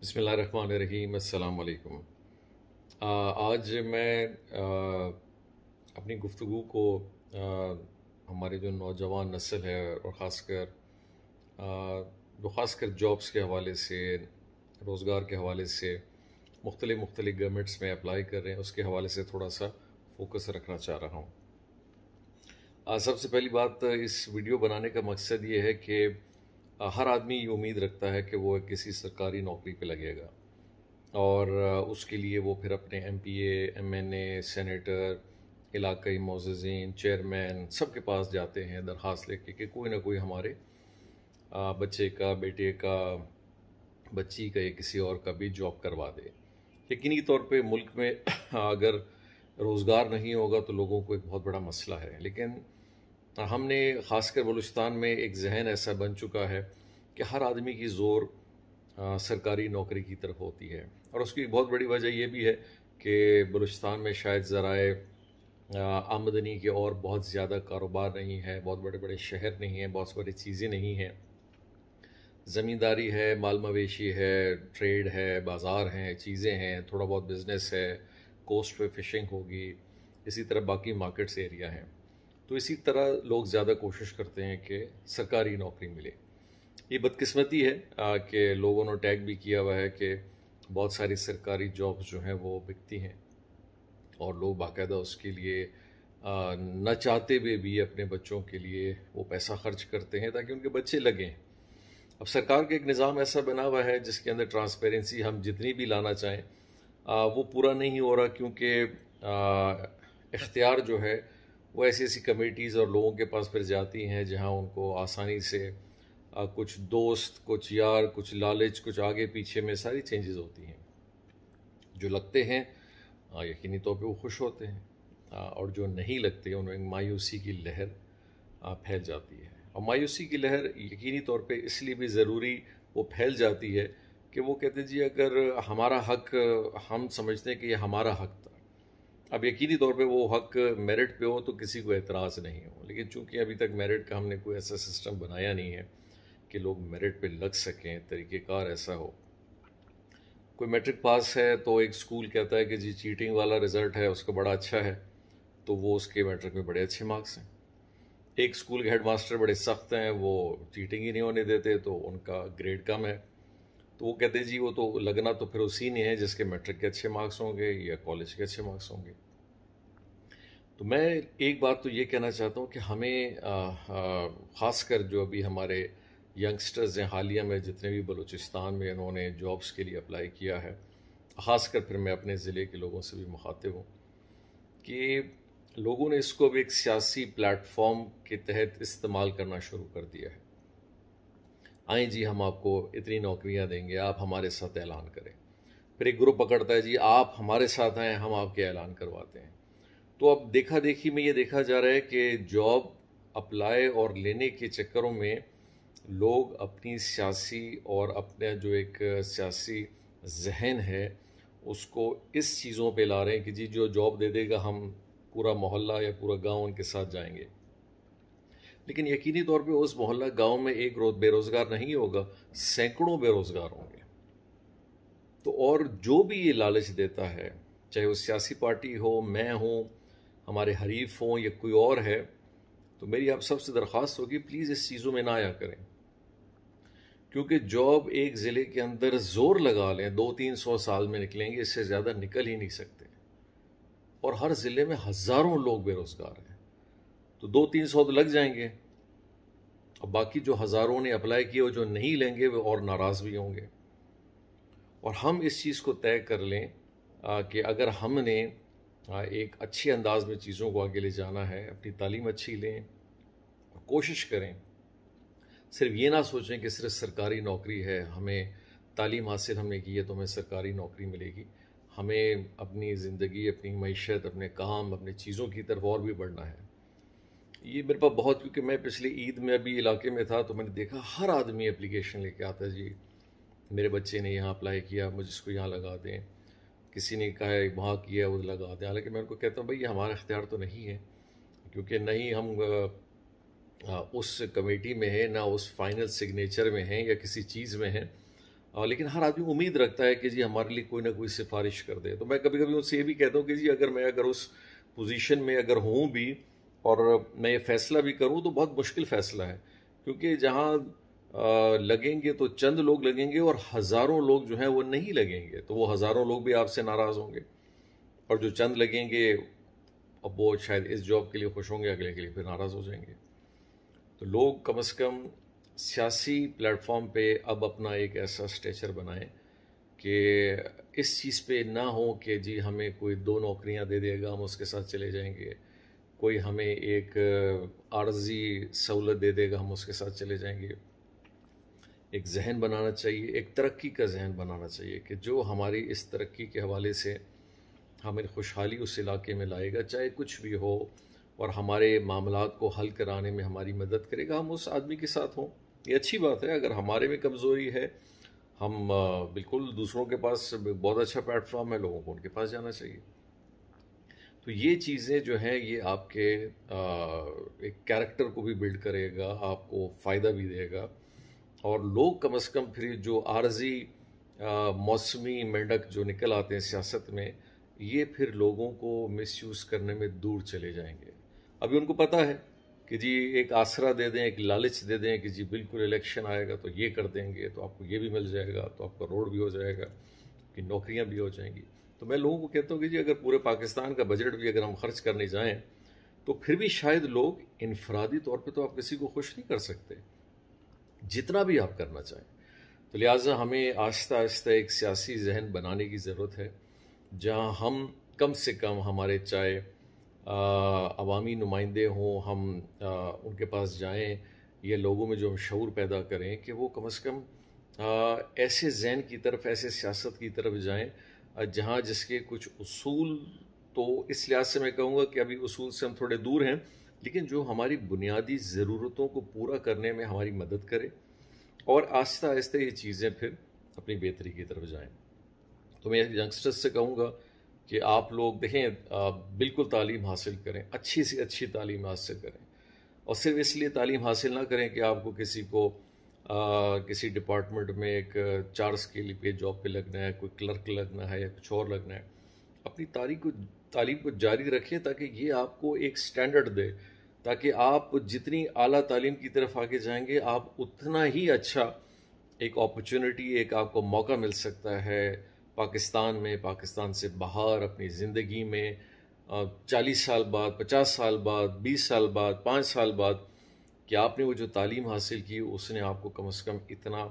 बिस्मिल्लाहिर्रहमानिर्रहीम। अस्सलाम वालेकुम। आज मैं अपनी गुफ्तगू को हमारे जो नौजवान नस्ल है और ख़ासकर जॉब्स के हवाले से, रोज़गार के हवाले से, मुख्तलिफ़ गवर्नमेंट्स में अप्लाई कर रहे हैं, उसके हवाले से थोड़ा सा फोकस रखना चाह रहा हूँ। सबसे पहली बात, इस वीडियो बनाने का मकसद ये है कि हर आदमी ये उम्मीद रखता है कि वो किसी सरकारी नौकरी पे लगेगा और उसके लिए वो फिर अपने एमपीए, एमएनए, सेनेटर, इलाकाई मोअज़्ज़िज़ीन, चेयरमैन सब के पास जाते हैं दरख्वास्त लेके कि कोई ना कोई हमारे बच्चे का, बेटे का, बच्ची का या किसी और का भी जॉब करवा दे। यकीनी तौर पे मुल्क में अगर रोज़गार नहीं होगा तो लोगों को एक बहुत बड़ा मसला है, लेकिन हमने ख़ासकर बलूचिस्तान में एक जहन ऐसा बन चुका है कि हर आदमी की ज़ोर सरकारी नौकरी की तरफ होती है। और उसकी बहुत बड़ी वजह यह भी है कि बलूचिस्तान में शायद ज़राए आमदनी के और बहुत ज़्यादा कारोबार नहीं है, बहुत बड़े बड़े शहर नहीं हैं, बहुत सारी चीज़ें नहीं हैं। ज़मींदारी है, माल मवेशी है, ट्रेड है, बाज़ार हैं, चीज़ें हैं, थोड़ा बहुत बिज़नेस है, कोस्ट पे फ़िशिंग होगी, इसी तरह बाकी मार्केट्स एरिया हैं। तो इसी तरह लोग ज़्यादा कोशिश करते हैं कि सरकारी नौकरी मिले। ये बदकिस्मती है कि लोगों ने टैग भी किया हुआ है कि बहुत सारी सरकारी जॉब्स जो हैं वो बिकती हैं और लोग बाकायदा उसके लिए न चाहते हुए भी अपने बच्चों के लिए वो पैसा खर्च करते हैं ताकि उनके बच्चे लगें। अब सरकार का एक निज़ाम ऐसा बना हुआ है जिसके अंदर ट्रांसपेरेंसी हम जितनी भी लाना चाहें वो पूरा नहीं हो रहा, क्योंकि इख्तियार जो है वो ऐसी ऐसी कमेटीज़ और लोगों के पास फिर जाती हैं जहां उनको आसानी से कुछ दोस्त, कुछ यार, कुछ लालच, कुछ आगे पीछे में सारी चेंजेस होती हैं। जो लगते हैं यकीनी तौर पे वो खुश होते हैं, और जो नहीं लगते उनमें मायूसी की लहर फैल जाती है। और मायूसी की लहर यकीनी तौर पे इसलिए भी ज़रूरी वो फैल जाती है कि वो कहते जी अगर हमारा हक, हम समझते हैं कि ये हमारा हक था। अब यकीनी तौर पे वो हक मेरिट पे हो तो किसी को एतराज़ नहीं हो, लेकिन चूंकि अभी तक मेरिट का हमने कोई ऐसा सिस्टम बनाया नहीं है कि लोग मेरिट पे लग सकें, तरीक़ेकार ऐसा हो। कोई मैट्रिक पास है तो एक स्कूल कहता है कि जी चीटिंग वाला रिज़ल्ट है, उसका बड़ा अच्छा है, तो वो उसके मैट्रिक में बड़े अच्छे मार्क्स हैं। एक स्कूल के हेडमास्टर बड़े सख्त हैं, वो चीटिंग ही नहीं होने देते, तो उनका ग्रेड कम है, तो वो कहते जी वो तो लगना तो फिर उसी ने है जिसके मैट्रिक के अच्छे मार्क्स होंगे या कॉलेज के अच्छे मार्क्स होंगे। तो मैं एक बात तो ये कहना चाहता हूँ कि हमें ख़ासकर जो अभी हमारे यंगस्टर्स हैं, हालिया में जितने भी बलूचिस्तान में इन्होंने जॉब्स के लिए अप्लाई किया है, ख़ासकर फिर मैं अपने ज़िले के लोगों से भी मुखातिब हूँ कि लोगों ने इसको भी एक सियासी प्लेटफॉर्म के तहत इस्तेमाल करना शुरू कर दिया है। आए जी हम आपको इतनी नौकरियां देंगे, आप हमारे साथ ऐलान करें। फिर एक ग्रुप पकड़ता है जी आप हमारे साथ आए, हम आपके ऐलान करवाते हैं। तो अब देखा देखी में ये देखा जा रहा है कि जॉब अप्लाई और लेने के चक्करों में लोग अपनी सियासी और अपना जो एक सियासी जहन है उसको इस चीज़ों पे ला रहे हैं कि जी जो जॉब दे देगा हम पूरा मोहल्ला या पूरा गांव उनके साथ जाएंगे। लेकिन यकीनी तौर पे उस मोहल्ला गांव में एक रोज बेरोजगार नहीं होगा, सैकड़ों बेरोजगार होंगे। तो और जो भी ये लालच देता है, चाहे वो सियासी पार्टी हो, मैं हूं, हमारे हरीफ हों या कोई और है, तो मेरी आप सबसे दरख्वास्त होगी प्लीज़ इस चीज़ों में ना आया करें। क्योंकि जॉब एक ज़िले के अंदर जोर लगा लें 200-300 साल में निकलेंगे, इससे ज़्यादा निकल ही नहीं सकते। और हर ज़िले में हज़ारों लोग बेरोजगार हैं, तो 200-300 तो लग जाएंगे, और बाकी जो हज़ारों ने अप्लाई किए वो जो नहीं लेंगे वो और नाराज़ भी होंगे। और हम इस चीज़ को तय कर लें कि अगर हमने एक अच्छे अंदाज में चीज़ों को आगे ले जाना है, अपनी तालीम अच्छी लें, कोशिश करें, सिर्फ ये ना सोचें कि सिर्फ सरकारी नौकरी है, हमें तालीम हासिल हमने की है तो हमें सरकारी नौकरी मिलेगी। हमें अपनी ज़िंदगी, अपनी मईशत, अपने काम, अपनी चीज़ों की तरफ और भी बढ़ना है। ये मेरे पास बहुत, क्योंकि मैं पिछले ईद में अभी इलाके में था तो मैंने देखा हर आदमी एप्लीकेशन लेके आता है जी मेरे बच्चे ने यहाँ अप्लाई किया, मुझे इसको यहाँ लगा दें, किसी ने कहा है वहाँ किया वो लगा दें। हालांकि मैं उनको कहता हूँ भाई ये हमारा इख्तियार तो नहीं है, क्योंकि नहीं हम उस कमेटी में है, ना उस फाइनल सिग्नेचर में हैं या किसी चीज़ में हैं। लेकिन हर आदमी उम्मीद रखता है कि जी हमारे लिए कोई ना कोई सिफारिश कर दे। तो मैं कभी कभी उनसे ये भी कहता हूँ कि जी अगर उस पोजीशन में अगर हूँ भी और मैं ये फैसला भी करूँ तो बहुत मुश्किल फैसला है, क्योंकि जहाँ लगेंगे तो चंद लोग लगेंगे और हज़ारों लोग जो हैं वो नहीं लगेंगे, तो वो हज़ारों लोग भी आपसे नाराज़ होंगे, और जो चंद लगेंगे अब वो शायद इस जॉब के लिए खुश होंगे, अगले के लिए फिर नाराज़ हो जाएंगे। तो लोग कम से कम सियासी प्लेटफॉर्म पे अब अपना एक ऐसा स्टेचर बनाएं कि इस चीज़ पे ना हो कि जी हमें कोई 2 नौकरियां दे देगा हम उसके साथ चले जाएंगे, कोई हमें एक आर्जी सहूलत दे देगा हम उसके साथ चले जाएंगे। एक जहन बनाना चाहिए, एक तरक्की का जहन बनाना चाहिए कि जो हमारी इस तरक्की के हवाले से हमें खुशहाली उस इलाके में लाएगा, चाहे कुछ भी हो, और हमारे मामलात को हल कराने में हमारी मदद करेगा, हम उस आदमी के साथ हों। ये अच्छी बात है। अगर हमारे में कमज़ोरी है, हम बिल्कुल दूसरों के पास बहुत अच्छा प्लेटफॉर्म है, लोगों को उनके पास जाना चाहिए। तो ये चीज़ें जो हैं ये आपके एक कैरेक्टर को भी बिल्ड करेगा, आपको फ़ायदा भी देगा, और लोग कम से कम फिर जो आर्जी मौसमी मेंढक जो निकल आते हैं सियासत में, ये फिर लोगों को मिसयूज़ करने में दूर चले जाएंगे। अभी उनको पता है कि जी एक आसरा दे दें, एक लालच दे दें कि जी बिल्कुल इलेक्शन आएगा तो ये कर देंगे, तो आपको ये भी मिल जाएगा, तो आपका रोड भी हो जाएगा, कि नौकरियां भी हो जाएंगी। तो मैं लोगों को कहता हूँ कि जी अगर पूरे पाकिस्तान का बजट भी अगर हम खर्च करने जाएं तो फिर भी शायद लोग इनफरादी तौर पे तो आप किसी को खुश नहीं कर सकते, जितना भी आप करना चाहें। तो लिहाजा हमें आहिस्ता आहिस्ता एक सियासी जहन बनाने की ज़रूरत है, जहाँ हम कम से कम हमारे चाहे अवामी नुमाइंदे हों, हम उनके पास जाएं, या लोगों में जो हम शऊर पैदा करें कि वो कम से कम ऐसे जहन की तरफ, ऐसे सियासत की तरफ जाएं जहाँ जिसके कुछ उसूल, तो इस लिहाज से मैं कहूँगा कि अभी उसूल से हम थोड़े दूर हैं, लेकिन जो हमारी बुनियादी ज़रूरतों को पूरा करने में हमारी मदद करे, और आहिस्ता आहिस्ता ये चीज़ें फिर अपनी बेहतरी की तरफ जाएं। तो मैं यंगस्टर्स से कहूँगा कि आप लोग देखें, बिल्कुल तालीम हासिल करें, अच्छी से अच्छी तालीम हासिल करें, और सिर्फ इसलिए तालीम हासिल ना करें कि आपको किसी को किसी डिपार्टमेंट में एक 4 स्केल पे जॉब पे लगना है, कोई क्लर्क लगना है या कुछ और लगना है। अपनी तालीम को जारी रखें, ताकि ये आपको एक स्टैंडर्ड दे, ताकि आप जितनी आला तालीम की तरफ आगे जाएंगे, आप उतना ही अच्छा एक अपॉर्चुनिटी, एक आपको मौका मिल सकता है पाकिस्तान में, पाकिस्तान से बाहर अपनी ज़िंदगी में 40 साल बाद, 50 साल बाद, 20 साल बाद, 5 साल बाद, कि आपने वो जो तालीम हासिल की उसने आपको कम से कम इतना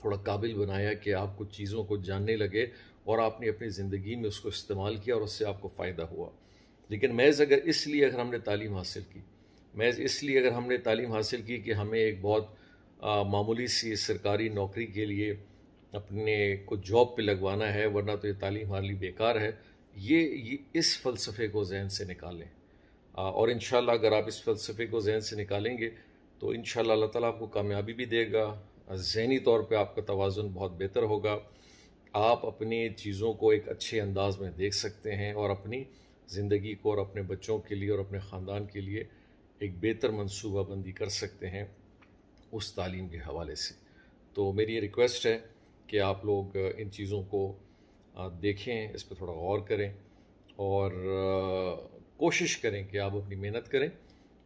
थोड़ा काबिल बनाया कि आप कुछ चीज़ों को जानने लगे, और आपने अपनी ज़िंदगी में उसको इस्तेमाल किया और उससे आपको फ़ायदा हुआ। लेकिन अगर हमने तालीम हासिल की, महज इसलिए अगर हमने तालीम हासिल की कि हमें एक बहुत मामूली सी सरकारी नौकरी के लिए अपने को जॉब पे लगवाना है, वरना तो ये तालीम हमारी बेकार है, ये इस फ़लसफ़े को जहन से निकालें। और इंशाल्लाह अगर आप इस फ़लसफ़े को जहन से निकालेंगे तो इंशाल्लाह अल्लाह ताला आपको कामयाबी भी देगा। ज़हनी तौर पे आपका तवाज़ुन बहुत बेहतर होगा, आप अपनी चीज़ों को एक अच्छे अंदाज में देख सकते हैं, और अपनी ज़िंदगी को और अपने बच्चों के लिए और अपने ख़ानदान के लिए एक बेहतर मनसूबाबंदी कर सकते हैं उस तालीम के हवाले से। तो मेरी ये रिक्वेस्ट है कि आप लोग इन चीज़ों को देखें, इस पर थोड़ा गौर करें, और कोशिश करें कि आप अपनी मेहनत करें,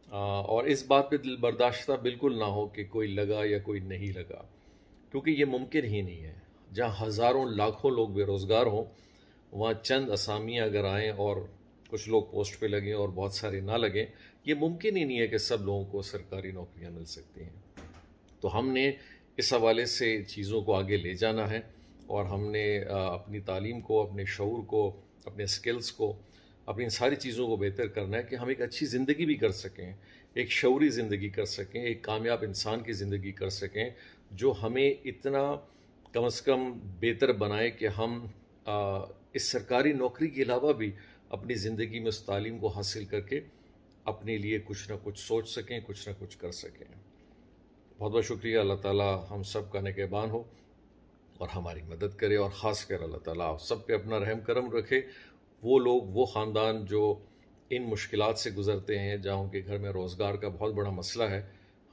और इस बात पे दिल बर्दाश्ता बिल्कुल ना हो कि कोई लगा या कोई नहीं लगा, क्योंकि ये मुमकिन ही नहीं है। जहाँ हज़ारों लाखों लोग बेरोज़गार हों, वहाँ चंद असामियाँ अगर आएँ और कुछ लोग पोस्ट पे लगें और बहुत सारे ना लगें, ये मुमकिन ही नहीं है कि सब लोगों को सरकारी नौकरियाँ मिल सकती हैं। तो हमने इस हवाले से चीज़ों को आगे ले जाना है, और हमने अपनी तालीम को, अपने शऊर को, अपने स्किल्स को, अपनी इन सारी चीज़ों को बेहतर करना है कि हम एक अच्छी ज़िंदगी भी कर सकें, एक शऊरी ज़िंदगी कर सकें, एक कामयाब इंसान की ज़िंदगी कर सकें, जो हमें इतना कम से कम बेहतर बनाए कि हम इस सरकारी नौकरी के अलावा भी अपनी ज़िंदगी में उस तालीम को हासिल करके अपने लिए कुछ ना कुछ सोच सकें, कुछ ना कुछ कर सकें। बहुत बहुत शुक्रिया। अल्लाह ताला हम सब का निगहबान हो और हमारी मदद करे, और ख़ास कर अल्लाह ताला आप सब पे अपना रहम करम रखे। वो लोग, वो ख़ानदान जो इन मुश्किलात से गुज़रते हैं, जहाँ उनके घर में रोज़गार का बहुत बड़ा मसला है,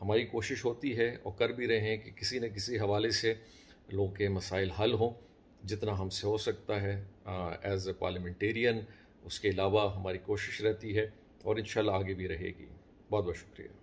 हमारी कोशिश होती है और कर भी रहे हैं कि किसी न किसी हवाले से लोगों के मसाइल हल हों, जितना हमसे हो सकता है एज ए पार्लियामेंटेरियन। उसके अलावा हमारी कोशिश रहती है और इंशाल्लाह आगे भी रहेगी। बहुत बहुत शुक्रिया।